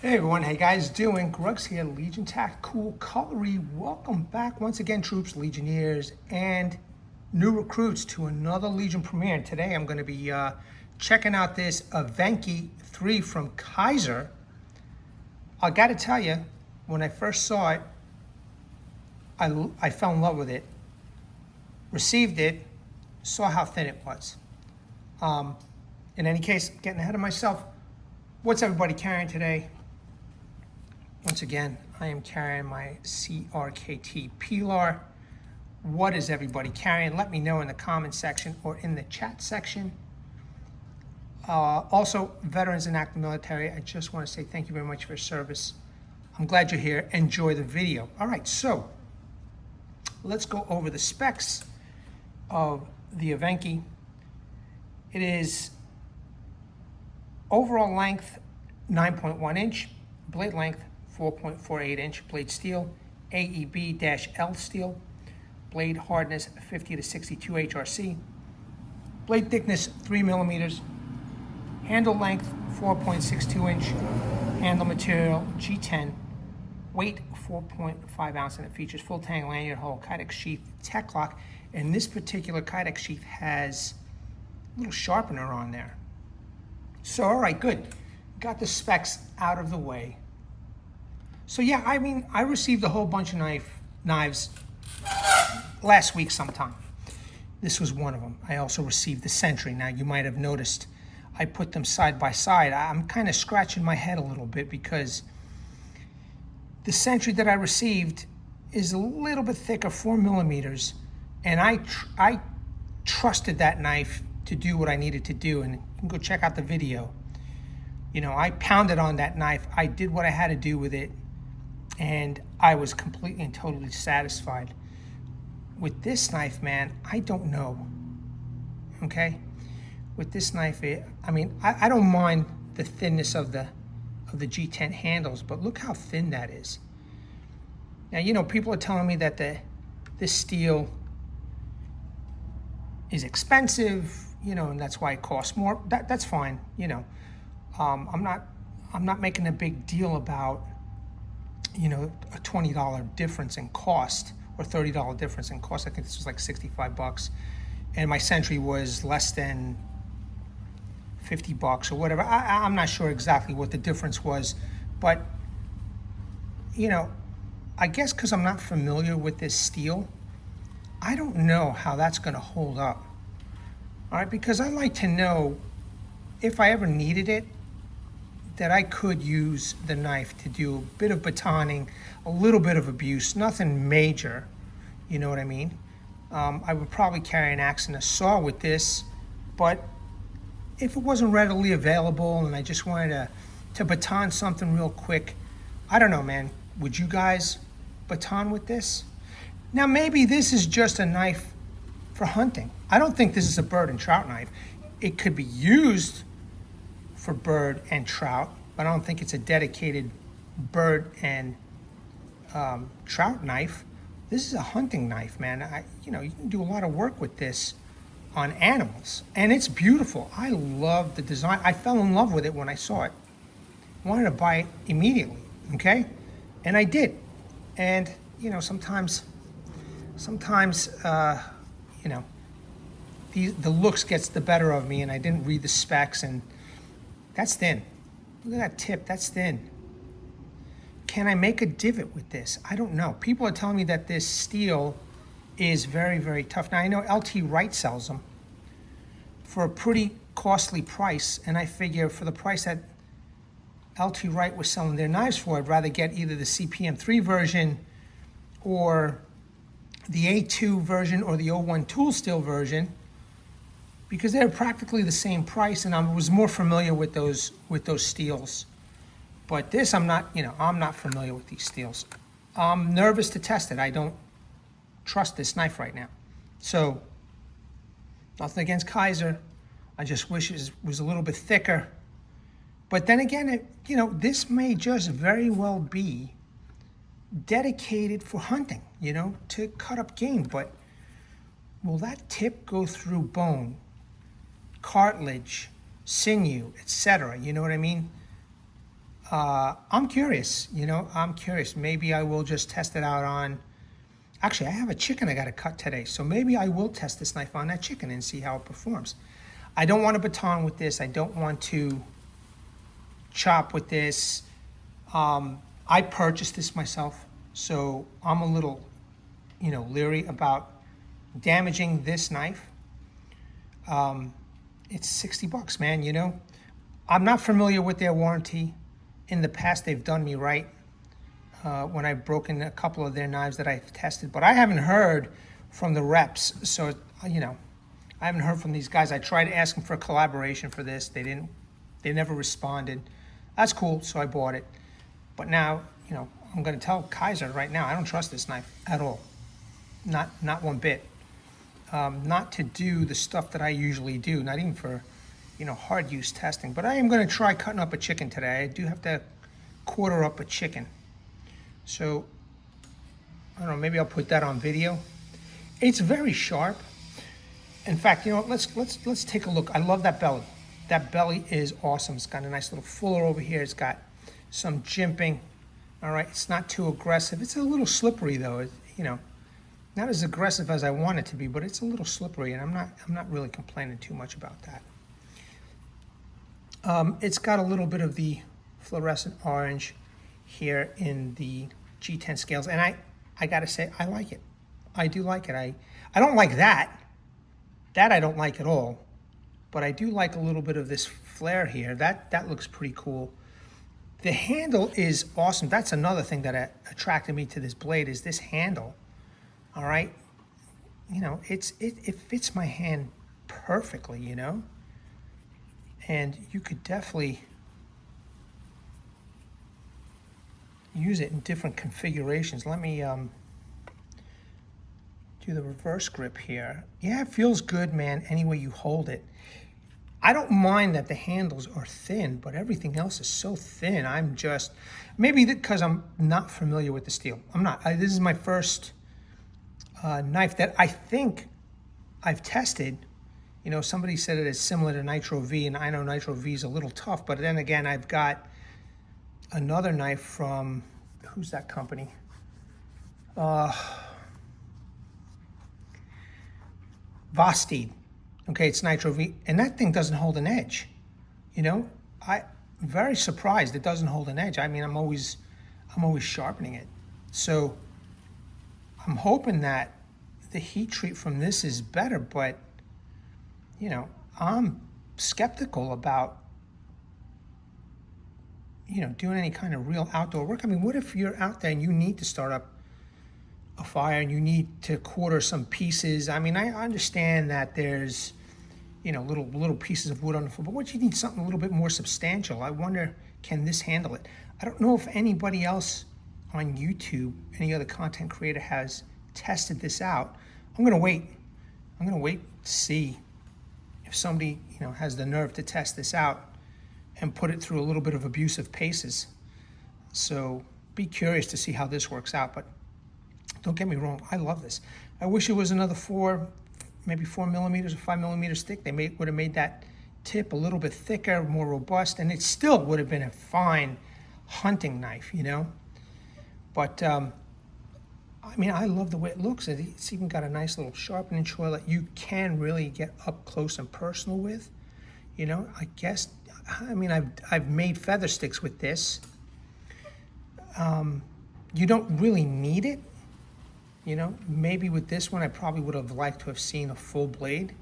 Hey everyone, how you guys doing? Grugs here, Legion Tactical Cutlery. Welcome back once again, troops, Legionnaires, and new recruits to another Legion premiere. And today I'm going to be checking out this Evenki3 from Kizer. I got to tell you, when I first saw it, I fell in love with it. Received it, saw how thin it was. In any case, getting ahead of myself, what's everybody carrying today? Once again, I am carrying my CRKT Pilar. What is everybody carrying? Let me know in the comment section or in the chat section. Also, veterans and active military, I just want to say thank you very much for your service. I'm glad you're here. Enjoy the video. All right, so let's go over the specs of the Evenki. It is overall length 9.1 inch, blade length 4.48 inch, blade steel, AEB-L Steel, blade hardness 50 to 62 HRC, blade thickness 3 millimeters, handle length 4.62 inch, handle material G10, weight 4.5 ounce, and it features full Tang lanyard hole, Kydex sheath, TekLoc, and this particular Kydex sheath has a little sharpener on there. So, all right, good. Got the specs out of the way. So yeah, I mean, I received a whole bunch of knives last week sometime. This was one of them. I also received the Sentry. Now, you might have noticed I put them side by side. I'm kind of scratching my head a little bit because the Sentry that I received is a little bit thicker, 4 millimeters, and I trusted that knife to do what I needed to do, and you can go check out the video. You know, I pounded on that knife. I did what I had to do with it, and I was completely and totally satisfied. With this knife, man, I don't know, okay? With this knife, I mean, I don't mind the thinness of the G10 handles, but look how thin that is. Now, you know, people are telling me that this steel is expensive, you know, and that's why it costs more. That's fine, you know. I'm not making a big deal about, you know, a $20 difference in cost or $30 difference in cost. I think this was like 65 bucks, and my Sentry was less than 50 bucks or whatever. I'm not sure exactly what the difference was, but you know, I guess because I'm not familiar with this steel, I don't know how that's going to hold up. All right, because I like to know if I ever needed it, that I could use the knife to do a bit of batoning, a little bit of abuse, nothing major, you know what I mean? I would probably carry an axe and a saw with this, but if it wasn't readily available and I just wanted to baton something real quick, I don't know, man, would you guys baton with this? Now, maybe this is just a knife for hunting. I don't think this is a bird and trout knife. It could be used for bird and trout, but I don't think it's a dedicated bird and trout knife. This is a hunting knife, man. You know, you can do a lot of work with this on animals, and it's beautiful. I love the design. I fell in love with it when I saw it. I wanted to buy it immediately, okay? And I did. And, you know, sometimes, you know, the looks gets the better of me, and I didn't read the specs, and that's thin. Look at that tip, that's thin. Can I make a divot with this? I don't know. People are telling me that this steel is very, very tough. Now, I know LT Wright sells them for a pretty costly price, and I figure for the price that LT Wright was selling their knives for, I'd rather get either the CPM3 version or the A2 version or the O1 tool steel version, because they're practically the same price, and I was more familiar with those steels. But this, I'm not, you know, I'm not familiar with these steels. I'm nervous to test it. I don't trust this knife right now. So, nothing against Kizer. I just wish it was a little bit thicker. But then again, you know, this may just very well be dedicated for hunting, you know, to cut up game. But will that tip go through bone, cartilage, sinew, etc.? You know what I mean? I'm curious, you know, I'm curious. Maybe I will just test it out on, actually I have a chicken I gotta cut today, so maybe I will test this knife on that chicken and see how it performs. I don't want to baton with this. I don't want to chop with this. I purchased this myself, so I'm a little, you know, leery about damaging this knife. It's 60 bucks, man, you know. I'm not familiar with their warranty. In the past, they've done me right when I've broken a couple of their knives that I've tested, but I haven't heard from the reps, so, you know, I haven't heard from these guys. I tried asking for a collaboration for this. They never responded. That's cool, so I bought it. But now, you know, I'm gonna tell Kizer right now, I don't trust this knife at all. Not one bit. Not to do the stuff that I usually do, not even for, you know, hard use testing. But I am gonna try cutting up a chicken today. I do have to quarter up a chicken. So, I don't know, maybe I'll put that on video. It's very sharp. In fact, you know what, let's take a look. I love that belly. That belly is awesome. It's got a nice little fuller over here. It's got some jimping. All right, it's not too aggressive. It's a little slippery though, you know. Not as aggressive as I want it to be, but it's a little slippery, and I'm not really complaining too much about that. It's got a little bit of the fluorescent orange here in the G10 scales, and I gotta say, I like it. I do like it. I don't like that. That I don't like at all, but I do like a little bit of this flare here. That looks pretty cool. The handle is awesome. That's another thing that attracted me to this blade is this handle. All right, you know, it fits my hand perfectly, you know, and you could definitely use it in different configurations. Let me do the reverse grip here. Yeah, it feels good, man, any way you hold it. I don't mind that the handles are thin, but everything else is so thin. I'm just, maybe because I'm not familiar with the steel. I'm not. This is my first knife that I think I've tested. You know, somebody said it is similar to Nitro V, and I know Nitro V is a little tough, but then again, I've got another knife from, who's that company? Vosteed. Okay, it's Nitro V, and that thing doesn't hold an edge. You know, I'm very surprised it doesn't hold an edge. I mean, I'm always sharpening it. So I'm hoping that the heat treat from this is better, but, you know, I'm skeptical about, you know, doing any kind of real outdoor work. I mean, what if you're out there and you need to start up a fire and you need to quarter some pieces? I mean, I understand that there's, you know, little pieces of wood on the floor, but what you need something a little bit more substantial. I wonder, can this handle it? I don't know if anybody else on YouTube, any other content creator has tested this out. I'm gonna wait to see if somebody, you know, has the nerve to test this out and put it through a little bit of abusive paces. So be curious to see how this works out, but don't get me wrong, I love this. I wish it was another maybe 4 millimeters or 5 millimeters thick. They would have made that tip a little bit thicker, more robust, and it still would have been a fine hunting knife, you know? But, I mean, I love the way it looks. It's even got a nice little sharpening choil that you can really get up close and personal with. You know, I guess, I mean, I've made feather sticks with this. You don't really need it. You know, maybe with this one, I probably would have liked to have seen a full blade.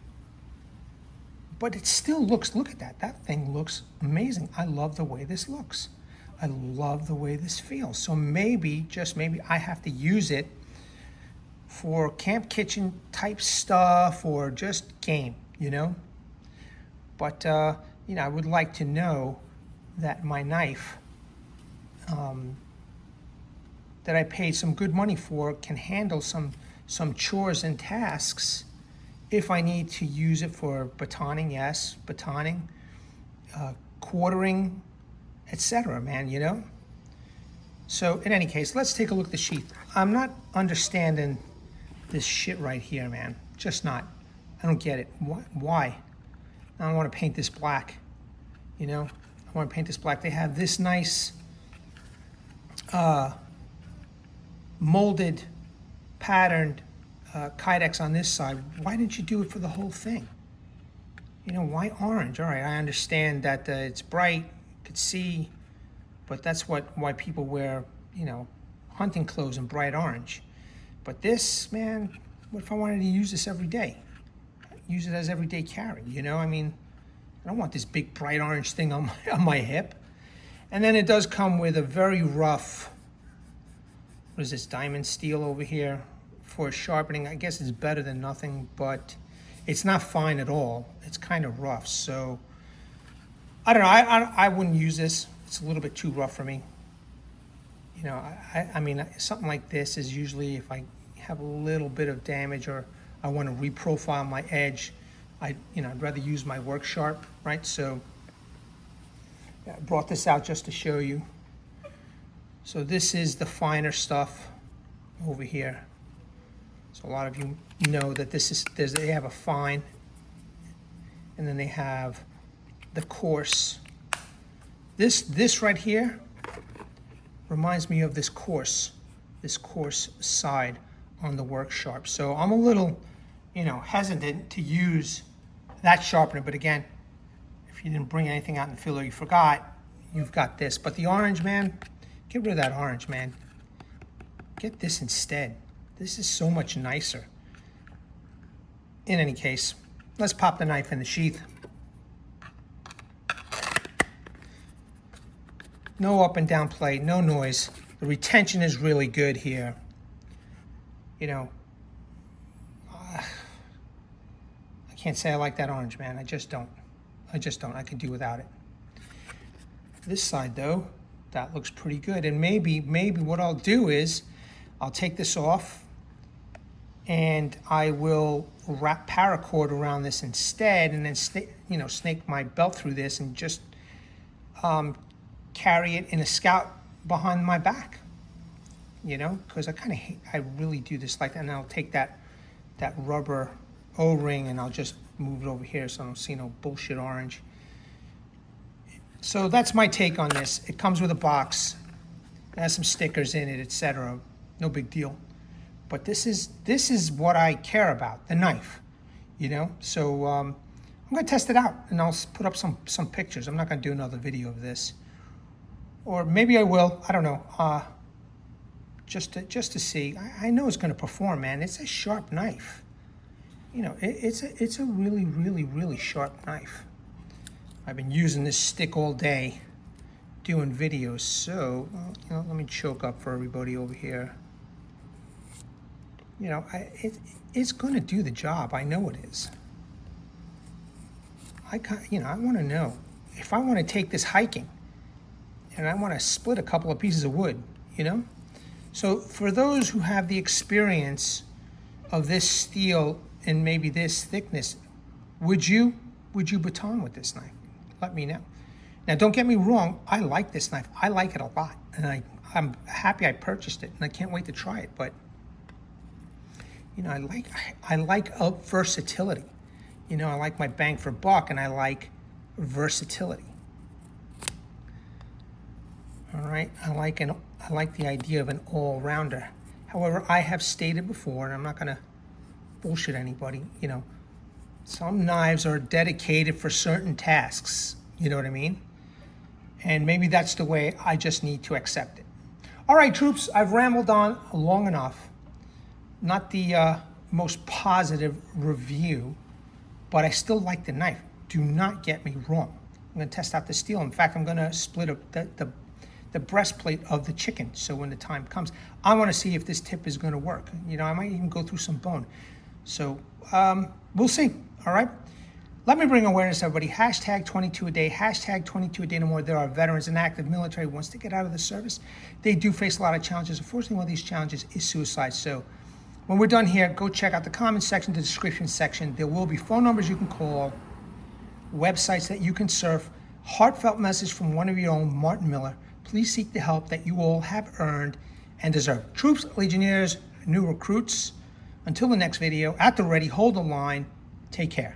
But it still looks, look at that. That thing looks amazing. I love the way this looks. I love the way this feels. So maybe, just maybe, I have to use it for camp kitchen type stuff or just game, you know? But, you know, I would like to know that my knife that I paid some good money for can handle some chores and tasks if I need to use it for batoning, yes, batoning, quartering, etc., man, you know? So in any case, let's take a look at the sheath. I'm not understanding this shit right here, man. Just not. I don't get it. Why? I want to paint this black, you know? I want to paint this black. They have this nice molded, patterned Kydex on this side, why didn't you do it for the whole thing? You know, why orange? All right, I understand that it's bright, could see, but that's why people wear, you know, hunting clothes in bright orange. But this, man, what if I wanted to use this every day? Use it as everyday carry, you know? I mean, I don't want this big bright orange thing on my hip. And then it does come with a very rough, what is this, diamond steel over here for sharpening. I guess it's better than nothing, but it's not fine at all. It's kind of rough, so I don't know. I wouldn't use this. It's a little bit too rough for me. You know, I mean, something like this is usually if I have a little bit of damage or I want to reprofile my edge, I'd rather use my work sharp, right? So I brought this out just to show you. So this is the finer stuff over here. So a lot of you know that they have a fine, and then they have the coarse. This right here reminds me of this coarse side on the work sharp. So I'm a little, you know, hesitant to use that sharpener, but again, if you didn't bring anything out in the field or you forgot, you've got this. But the orange, man, get rid of that orange, man. Get this instead. This is so much nicer. In any case, let's pop the knife in the sheath. No up and down play, no noise. The retention is really good here. You know, I can't say I like that orange, man. I just don't. I could do without it. This side, though, that looks pretty good. And maybe what I'll do is I'll take this off and I will wrap paracord around this instead, and then snake my belt through this and just carry it in a scout behind my back. You know, because I really do this like that. And I'll take that rubber O-ring and I'll just move it over here so I don't see no bullshit orange. So that's my take on this. It comes with a box, it has some stickers in it, etc. No big deal. But this is what I care about, the knife, you know. So I'm gonna test it out and I'll put up some pictures. I'm not gonna do another video of this, or maybe I will. I don't know. Just to see. I know it's gonna perform, man. It's a sharp knife. You know, it's a really, really, really sharp knife. I've been using this stick all day doing videos, so you know, let me choke up for everybody over here. You know, it's going to do the job. I know it is. I want to know if I want to take this hiking, and I want to split a couple of pieces of wood. You know, so for those who have the experience of this steel and maybe this thickness, would you baton with this knife? Let me know. Now, don't get me wrong. I like this knife. I like it a lot, and I'm happy I purchased it, and I can't wait to try it. But you know, I like versatility. You know, I like my bang for buck, and I like versatility. All right, I like the idea of an all-rounder. However, I have stated before, and I'm not gonna bullshit anybody. You know, some knives are dedicated for certain tasks. You know what I mean? And maybe that's the way I just need to accept it. All right, troops, I've rambled on long enough. Not the most positive review, but I still like the knife. Do not get me wrong. I'm gonna test out the steel. In fact, I'm gonna split the breastplate of the chicken. So when the time comes, I wanna see if this tip is gonna work. You know, I might even go through some bone. So we'll see, all right? Let me bring awareness, everybody. Hashtag 22 a day, hashtag 22 a day no more. There are veterans and active military who wants to get out of the service. They do face a lot of challenges. Unfortunately, one of these challenges is suicide. So when we're done here, go check out the comments section, the description section. There will be phone numbers you can call, websites that you can surf. Heartfelt message from one of your own, Martin Miller. Please seek the help that you all have earned and deserve. Troops, Legionnaires, new recruits, until the next video, at the ready, hold the line, take care.